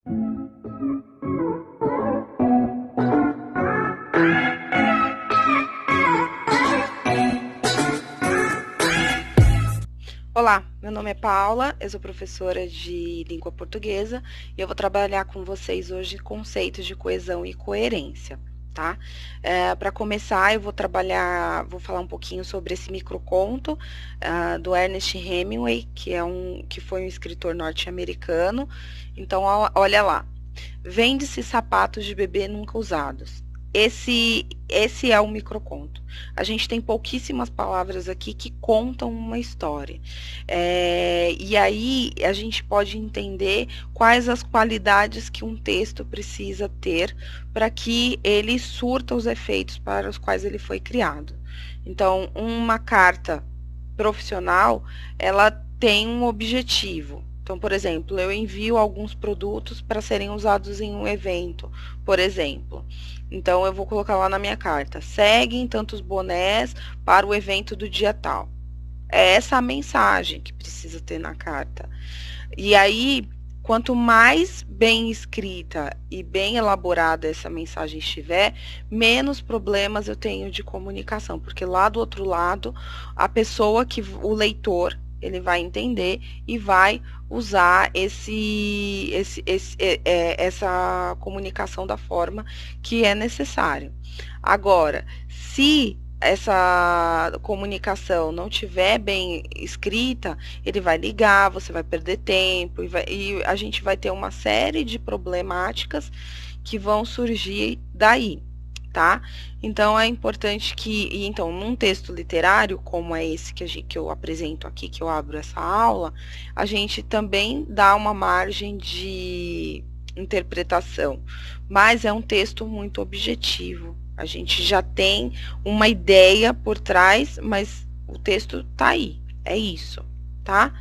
Olá, meu nome é Paula, eu sou professora de língua portuguesa e eu vou trabalhar com vocês hoje conceitos de coesão e coerência, tá? Para começar, vou falar um pouquinho sobre esse microconto do Ernest Hemingway, que foi um escritor norte-americano. Então, olha lá. Vende-se sapatos de bebê nunca usados. Esse é o microconto. A gente tem pouquíssimas palavras aqui que contam uma história. E aí a gente pode entender quais as qualidades que um texto precisa ter para que ele surta os efeitos para os quais ele foi criado. Então, uma carta profissional, ela tem um objetivo. Então, por exemplo, eu envio alguns produtos para serem usados em um evento, por exemplo. Então, eu vou colocar lá na minha carta: seguem tantos bonés para o evento do dia tal. É essa a mensagem que precisa ter na carta. E aí, quanto mais bem escrita e bem elaborada essa mensagem estiver, menos problemas eu tenho de comunicação, porque lá do outro lado, o leitor, ele vai entender e vai usar essa comunicação da forma que é necessário. Agora, se essa comunicação não tiver bem escrita, ele vai ligar, você vai perder tempo e a gente vai ter uma série de problemáticas que vão surgir daí, tá? Então é importante então, num texto literário como é esse que eu apresento aqui, que eu abro essa aula, a gente também dá uma margem de interpretação, mas é um texto muito objetivo. A gente já tem uma ideia por trás, mas o texto tá aí, é isso, tá?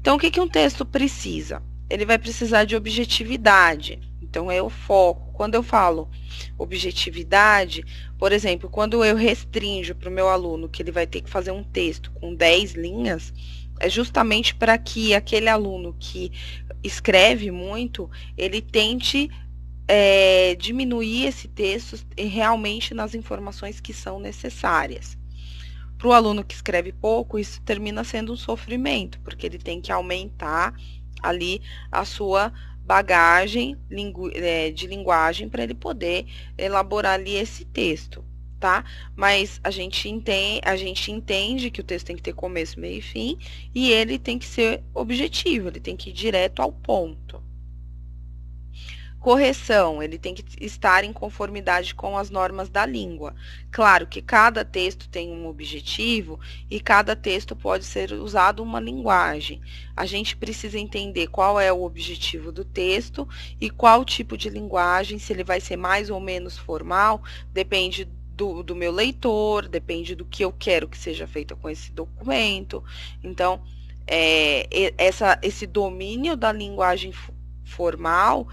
Então, o que um texto precisa? Ele vai precisar de objetividade. Então, é o foco. Quando eu falo objetividade, por exemplo, quando eu restringo para o meu aluno que ele vai ter que fazer um texto com 10 linhas, é justamente para que aquele aluno que escreve muito, ele tente diminuir esse texto realmente nas informações que são necessárias. Para o aluno que escreve pouco, isso termina sendo um sofrimento, porque ele tem que aumentar ali a sua bagagem de linguagem para ele poder elaborar ali esse texto, tá? Mas a gente entende que o texto tem que ter começo, meio e fim, e ele tem que ser objetivo, ele tem que ir direto ao ponto. Correção, ele tem que estar em conformidade com as normas da língua. Claro que cada texto tem um objetivo e cada texto pode ser usado uma linguagem. A gente precisa entender qual é o objetivo do texto e qual tipo de linguagem, se ele vai ser mais ou menos formal, depende do meu leitor, depende do que eu quero que seja feito com esse documento. Então, esse domínio da linguagem formal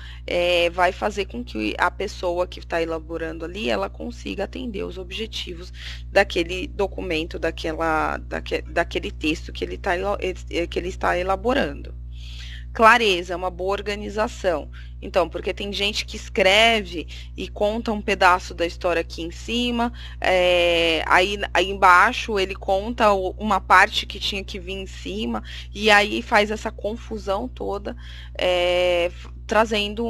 vai fazer com que a pessoa que está elaborando ali, ela consiga atender os objetivos daquele documento, daquele texto que ele está elaborando. Clareza, é uma boa organização. Então, porque tem gente que escreve e conta um pedaço da história aqui em cima, aí embaixo ele conta uma parte que tinha que vir em cima, e aí faz essa confusão toda, trazendo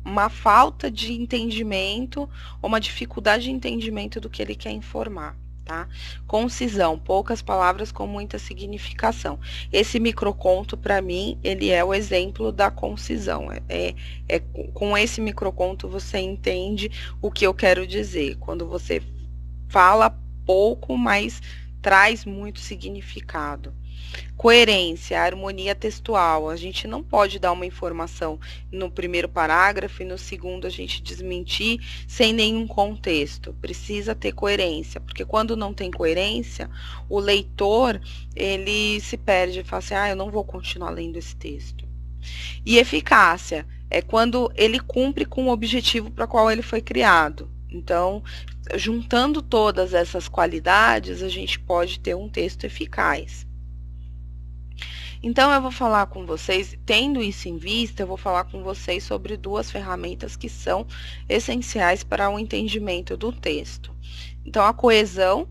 uma falta de entendimento, uma dificuldade de entendimento do que ele quer informar. Tá? Concisão, poucas palavras com muita significação. Esse microconto, para mim, ele é o exemplo da concisão. Com esse microconto você entende o que eu quero dizer. Quando você fala pouco, mas traz muito significado. Coerência, harmonia textual. A gente não pode dar uma informação no primeiro parágrafo e no segundo a gente desmentir sem nenhum contexto. Precisa ter coerência, porque quando não tem coerência, o leitor, ele se perde e fala assim: eu não vou continuar lendo esse texto. E eficácia é quando ele cumpre com o objetivo para qual ele foi criado. Então, juntando todas essas qualidades, a gente pode ter um texto eficaz. Então, eu vou falar com vocês, tendo isso em vista, eu vou falar com vocês sobre duas ferramentas que são essenciais para o entendimento do texto. Então, a coesão,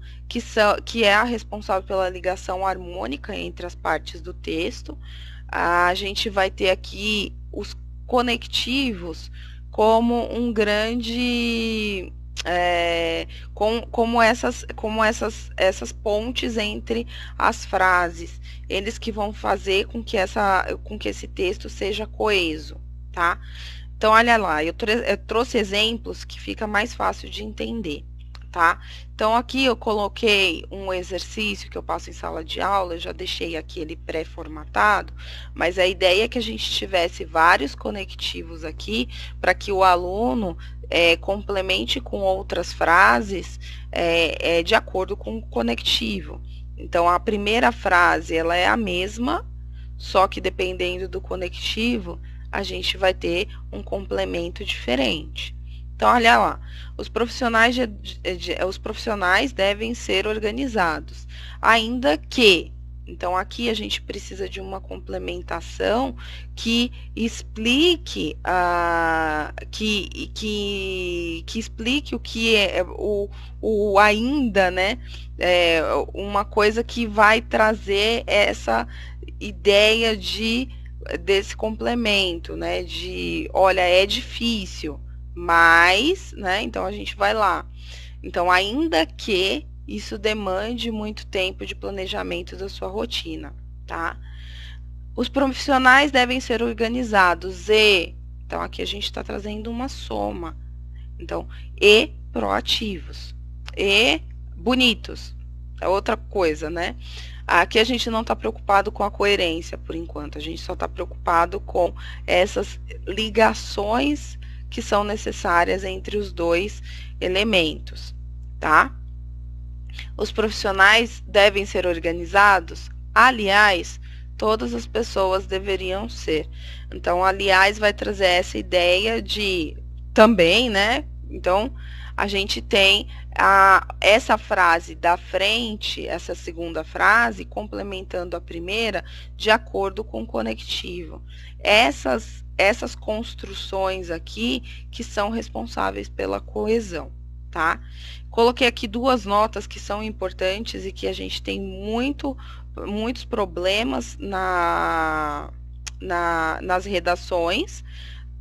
que é a responsável pela ligação harmônica entre as partes do texto. A gente vai ter aqui os conectivos como um grande... como essas pontes entre as frases, eles que vão fazer com que esse texto seja coeso, tá? Então, olha lá, eu trouxe exemplos que fica mais fácil de entender, tá? Então, aqui eu coloquei um exercício que eu passo em sala de aula, eu já deixei aqui ele pré-formatado, mas a ideia é que a gente tivesse vários conectivos aqui para que o aluno complemente com outras frases de acordo com o conectivo. Então, a primeira frase ela é a mesma, só que dependendo do conectivo, a gente vai ter um complemento diferente. Então, olha lá, os profissionais devem ser organizados, ainda que... Então, aqui a gente precisa de uma complementação que explique, que explique o que é o ainda, né? Uma coisa que vai trazer essa ideia desse complemento, né? Olha, é difícil, mas, né? Então, a gente vai lá. Então, ainda que isso demande muito tempo de planejamento da sua rotina, tá? Os profissionais devem ser organizados então aqui a gente está trazendo uma soma. Então, e proativos. E bonitos. É outra coisa, né? Aqui a gente não está preocupado com a coerência, por enquanto. A gente só está preocupado com essas ligações que são necessárias entre os dois elementos, tá? Os profissionais devem ser organizados? Aliás, todas as pessoas deveriam ser. Então, aliás, vai trazer essa ideia de também, né? Então, a gente tem essa frase da frente, essa segunda frase, complementando a primeira, de acordo com o conectivo. Essas construções aqui que são responsáveis pela coesão, tá? Coloquei aqui duas notas que são importantes e que a gente tem muitos problemas nas redações,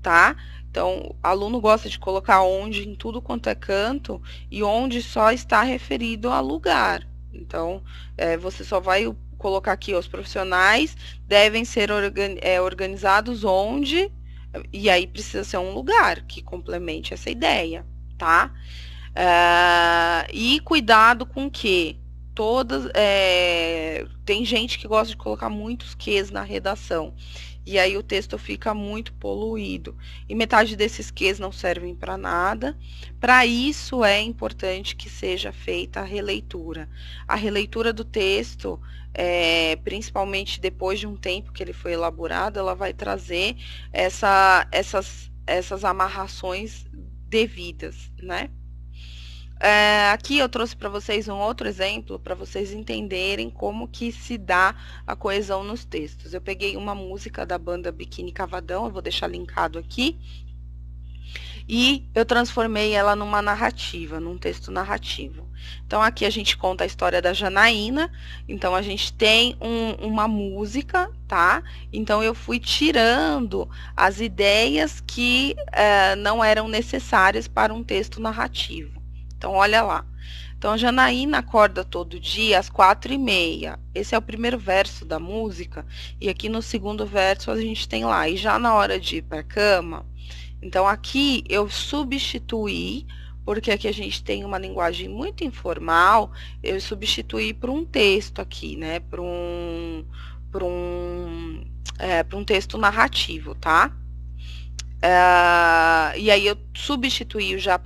tá? Então, aluno gosta de colocar onde em tudo quanto é canto e onde só está referido a lugar. Então, você só vai colocar aqui, os profissionais devem ser organizados onde, e aí precisa ser um lugar que complemente essa ideia, tá? E cuidado com que tem gente que gosta de colocar muitos quês na redação, e aí o texto fica muito poluído, e metade desses quês não servem para nada. Para isso é importante que seja feita a releitura. A releitura do texto, principalmente depois de um tempo que ele foi elaborado, ela vai trazer essas amarrações devidas, né? Aqui eu trouxe para vocês um outro exemplo para vocês entenderem como que se dá a coesão nos textos. Eu peguei uma música da banda Biquíni Cavadão, eu vou deixar linkado aqui, e eu transformei ela numa narrativa, num texto narrativo. Então, aqui a gente conta a história da Janaína, então a gente tem uma música, tá? Então, eu fui tirando as ideias que não eram necessárias para um texto narrativo. Então, olha lá. Então, Janaína acorda todo dia às 4h30. Esse é o primeiro verso da música. E aqui no segundo verso a gente tem lá. E já na hora de ir para a cama. Então, aqui eu substituí, porque aqui a gente tem uma linguagem muito informal, eu substituí por um texto aqui, né? Por um texto narrativo, tá? E aí eu substituí já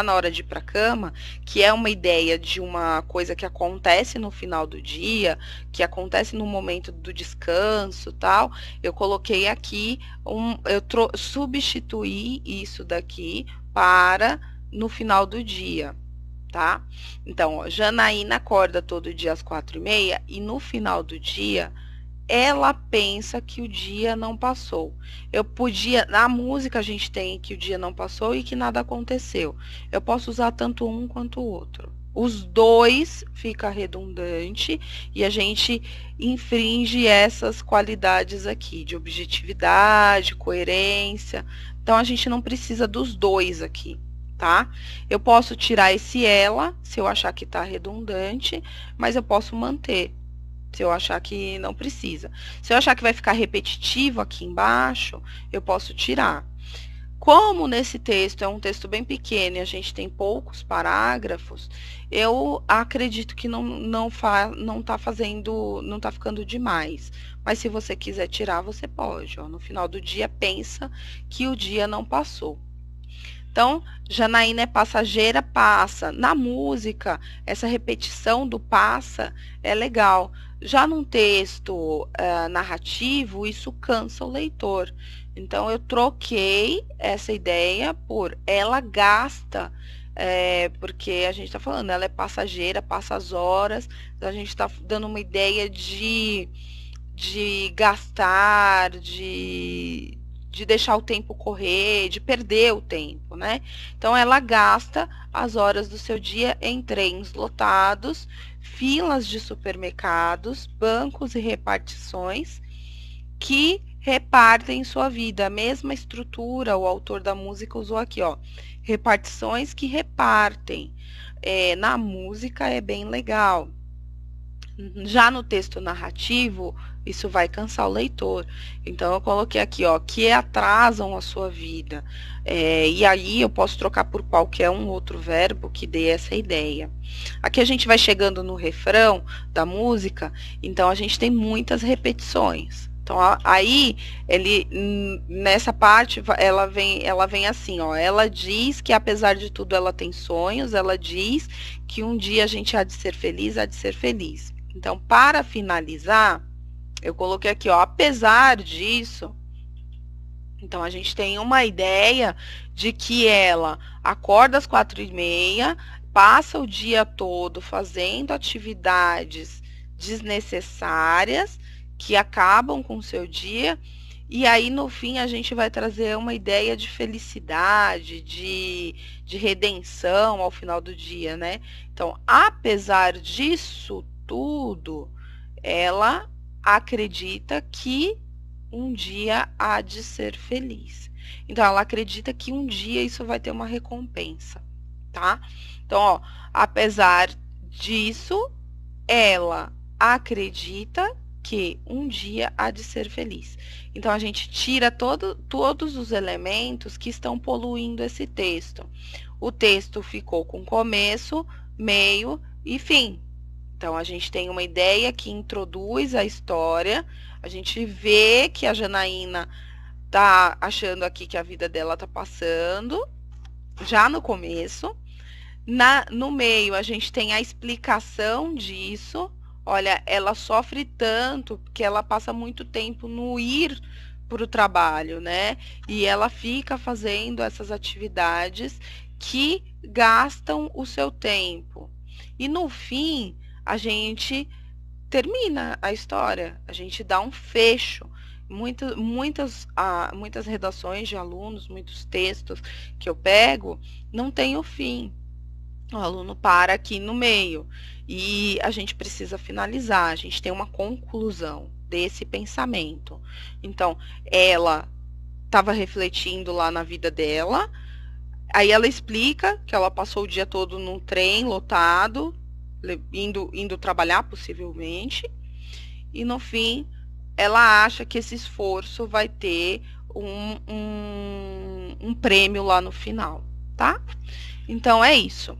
na hora de ir para a cama, que é uma ideia de uma coisa que acontece no final do dia, que acontece no momento do descanso, tal. Eu coloquei aqui, substituí isso daqui para no final do dia, tá? Então, ó, Janaína acorda todo dia às 4h30 e no final do dia ela pensa que o dia não passou. Eu podia, na música a gente tem que o dia não passou e que nada aconteceu. Eu posso usar tanto um quanto o outro. Os dois fica redundante e a gente infringe essas qualidades aqui de objetividade, coerência. Então a gente não precisa dos dois aqui, tá? Eu posso tirar esse ela, se eu achar que está redundante, mas eu posso manter, se eu achar que não precisa. Se eu achar que vai ficar repetitivo aqui embaixo, eu posso tirar. Como nesse texto é um texto bem pequeno e a gente tem poucos parágrafos, eu acredito que não tá fazendo, não tá ficando demais. Mas se você quiser tirar, você pode. Ó. No final do dia, pensa que o dia não passou. Então, Janaína é passageira, passa. Na música, essa repetição do passa é legal. Já num texto narrativo, isso cansa o leitor. Então, eu troquei essa ideia por ela gasta, porque a gente está falando, ela é passageira, passa as horas, então a gente está dando uma ideia de gastar, de deixar o tempo correr, de perder o tempo, né? Então, ela gasta as horas do seu dia em trens lotados, filas de supermercados, bancos e repartições que repartem sua vida. A mesma estrutura, o autor da música usou aqui, ó, repartições que repartem. Na música é bem legal. Já no texto narrativo, isso vai cansar o leitor. Então, eu coloquei aqui, ó, que atrasam a sua vida. E aí eu posso trocar por qualquer um outro verbo que dê essa ideia. Aqui a gente vai chegando no refrão da música, então a gente tem muitas repetições. Então, aí, nessa parte, ela vem assim, ó, ela diz que apesar de tudo ela tem sonhos, ela diz que um dia a gente há de ser feliz, há de ser feliz. Então, para finalizar, eu coloquei aqui, ó, apesar disso, então a gente tem uma ideia de que ela acorda às 4h30, passa o dia todo fazendo atividades desnecessárias que acabam com o seu dia, e aí no fim a gente vai trazer uma ideia de felicidade, de redenção ao final do dia, né? Então, apesar disso tudo, ela acredita que um dia há de ser feliz. Então, ela acredita que um dia isso vai ter uma recompensa, tá? Então, ó, apesar disso, ela acredita que um dia há de ser feliz. Então, a gente tira todos os elementos que estão poluindo esse texto. O texto ficou com começo, meio e fim. Então, a gente tem uma ideia que introduz a história, a gente vê que a Janaína tá achando aqui que a vida dela tá passando, já no começo. No meio, a gente tem a explicação disso. Olha, ela sofre tanto que ela passa muito tempo no ir para o trabalho, né? E ela fica fazendo essas atividades que gastam o seu tempo. E no fim, a gente termina a história, a gente dá um fecho. Muitas redações de alunos, muitos textos que eu pego, não tem o fim. O aluno para aqui no meio e a gente precisa finalizar, a gente tem uma conclusão desse pensamento. Então, ela estava refletindo lá na vida dela, aí ela explica que ela passou o dia todo num trem lotado, indo trabalhar possivelmente, e no fim ela acha que esse esforço vai ter um prêmio lá no final, tá? Então é isso.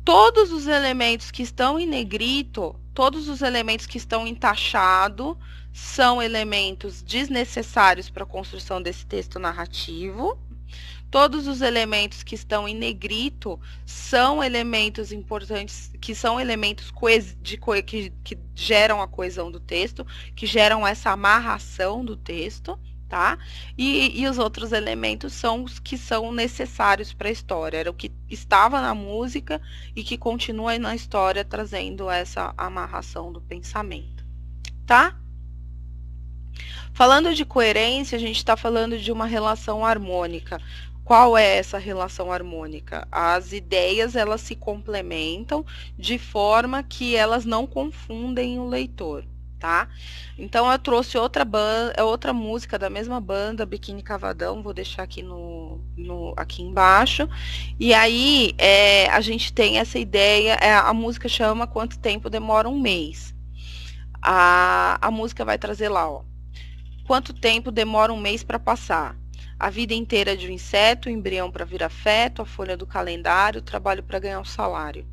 Todos os elementos que estão em negrito, todos os elementos que estão em taxado, são elementos desnecessários para a construção desse texto narrativo. Todos os elementos que estão em negrito são elementos importantes, que são elementos que geram a coesão do texto, que geram essa amarração do texto, tá? E os outros elementos são os que são necessários para a história, era o que estava na música e que continua na história trazendo essa amarração do pensamento, tá? Falando de coerência, a gente está falando de uma relação harmônica. Qual é essa relação harmônica? As ideias elas se complementam de forma que elas não confundem o leitor, tá? Então eu trouxe outra música da mesma banda, Biquíni Cavadão, vou deixar aqui aqui embaixo. E aí a gente tem essa ideia, a música chama Quanto Tempo Demora um Mês. A música vai trazer lá, ó. Quanto tempo demora um mês para passar? A vida inteira de um inseto, o embrião para virar feto, a folha do calendário, o trabalho para ganhar um salário.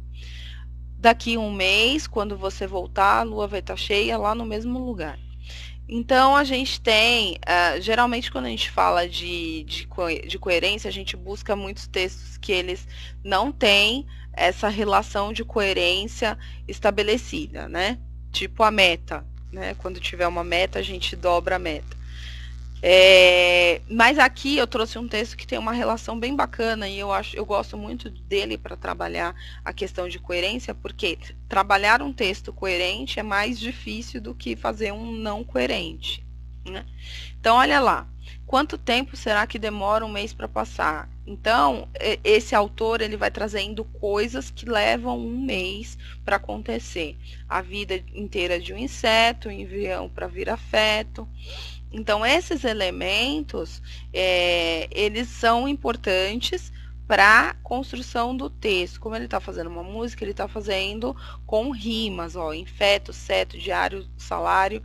Daqui um mês, quando você voltar, a lua vai estar cheia lá no mesmo lugar. Então, a gente tem, geralmente quando a gente fala de coerência, a gente busca muitos textos que eles não têm essa relação de coerência estabelecida, né? Tipo a meta, né? Quando tiver uma meta, a gente dobra a meta. Mas aqui eu trouxe um texto que tem uma relação bem bacana e eu gosto muito dele para trabalhar a questão de coerência, porque trabalhar um texto coerente é mais difícil do que fazer um não coerente, né? Então, olha lá. Quanto tempo será que demora um mês para passar? Então, esse autor ele vai trazendo coisas que levam um mês para acontecer. A vida inteira de um inseto, o embrião para virar feto. Então, esses elementos, eles são importantes para a construção do texto. Como ele está fazendo uma música, ele está fazendo com rimas, ó, em feto, seto, diário, salário.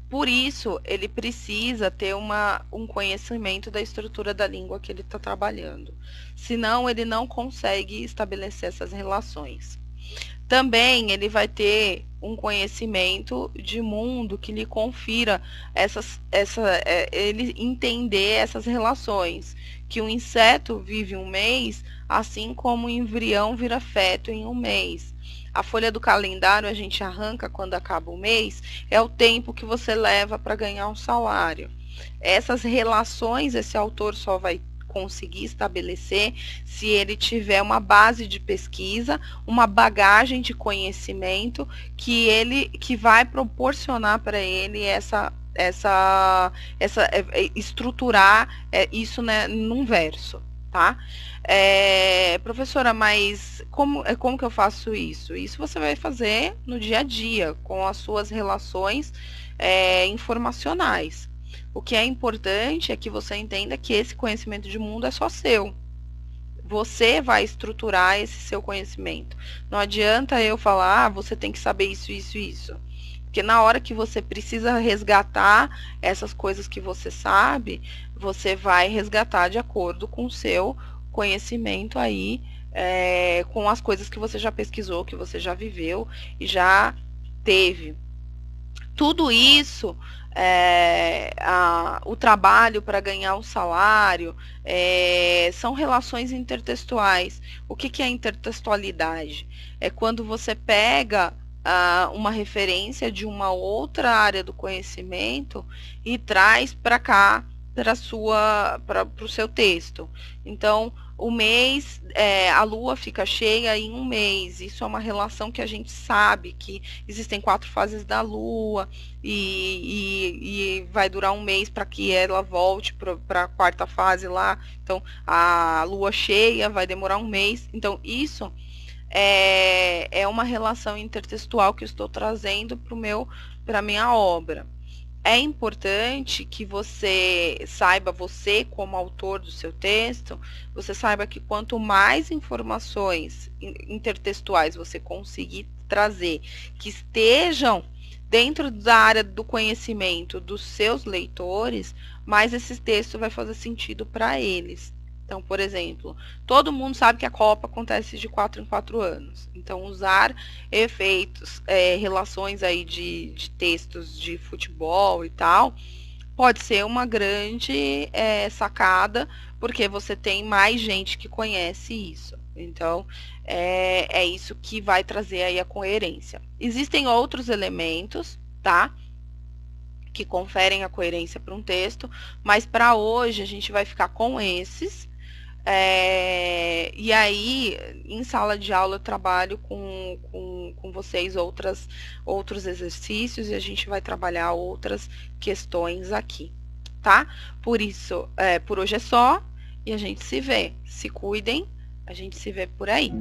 Por isso, ele precisa ter um conhecimento da estrutura da língua que ele está trabalhando. Senão, ele não consegue estabelecer essas relações. Também ele vai ter um conhecimento de mundo que lhe confira ele entender essas relações. Que um inseto vive um mês, assim como o embrião vira feto em um mês. A folha do calendário a gente arranca quando acaba o mês, é o tempo que você leva para ganhar um salário. Essas relações esse autor só vai conseguir estabelecer se ele tiver uma base de pesquisa, uma bagagem de conhecimento que vai proporcionar para ele estruturar isso, né, num verso, tá? Professora, mas como que eu faço isso? Isso você vai fazer no dia a dia, com as suas relações informacionais. O que é importante é que você entenda que esse conhecimento de mundo é só seu. Você vai estruturar esse seu conhecimento. Não adianta eu falar, você tem que saber isso, isso, isso. Porque na hora que você precisa resgatar essas coisas que você sabe, você vai resgatar de acordo com o seu conhecimento aí, com as coisas que você já pesquisou, que você já viveu e já teve. Tudo isso, o trabalho para ganhar um salário, são relações intertextuais. O que é intertextualidade? É quando você pega uma referência de uma outra área do conhecimento e traz para cá, para o seu texto. Então, o mês, a lua fica cheia em um mês. Isso é uma relação que a gente sabe que existem 4 fases da lua e vai durar um mês para que ela volte para a 4ª fase lá. Então, a lua cheia vai demorar um mês. Então, isso é uma relação intertextual que eu estou trazendo para a minha obra. É importante que você saiba, você como autor do seu texto, você saiba que quanto mais informações intertextuais você conseguir trazer, que estejam dentro da área do conhecimento dos seus leitores, mais esse texto vai fazer sentido para eles. Então, por exemplo, todo mundo sabe que a Copa acontece de 4 em 4 anos. Então, usar efeitos, relações aí de textos de futebol e tal, pode ser uma grande sacada, porque você tem mais gente que conhece isso. Então, é isso que vai trazer aí a coerência. Existem outros elementos, tá? Que conferem a coerência para um texto, mas para hoje a gente vai ficar com esses. E aí, em sala de aula, eu trabalho com vocês outros exercícios e a gente vai trabalhar outras questões aqui, tá? Por isso, por hoje é só e a gente se vê. Se cuidem, a gente se vê por aí.